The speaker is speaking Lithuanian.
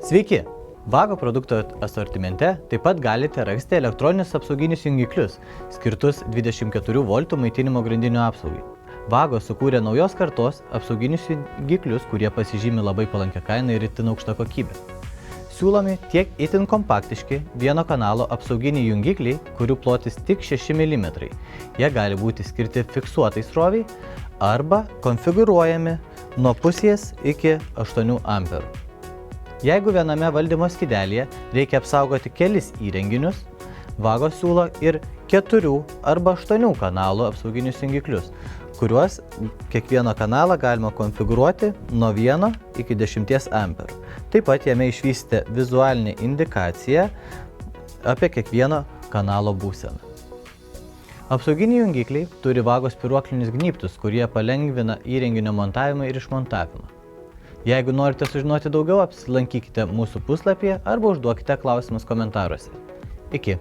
Sveiki! Vago produkto asortimente taip pat galite rasti elektroninius apsauginius jungiklius, skirtus 24 V maitinimo grandinių apsaugai. Vago sukūrė naujos kartos apsauginius jungiklius, kurie pasižymi labai palankia kaina ir itin aukšta kokybė. Siūlomi tiek itin kompaktiški vieno kanalo apsauginiai jungikliai, kurių plotis tik 6 mm. Jie gali būti skirti fiksuotai sroviai arba konfigūruojami nuo pusės iki 8 A. Jeigu viename valdymo skydelyje reikia apsaugoti kelis įrenginius, Vago siūlo ir 4 arba 8 kanalų apsauginius jungiklius, kuriuos kiekvieną kanalą galima konfigūruoti nuo 1 iki 10 A. Taip pat jame išvysite vizualinę indikaciją apie kiekvieno kanalo būseną. Apsauginiai jungikliai turi Vago spyruoklinius gnybtus, kurie palengvina įrenginio montavimą ir išmontavimą. Jeigu norite sužinoti daugiau, apsilankykite mūsų puslapyje arba užduokite klausimus komentaruose. Iki!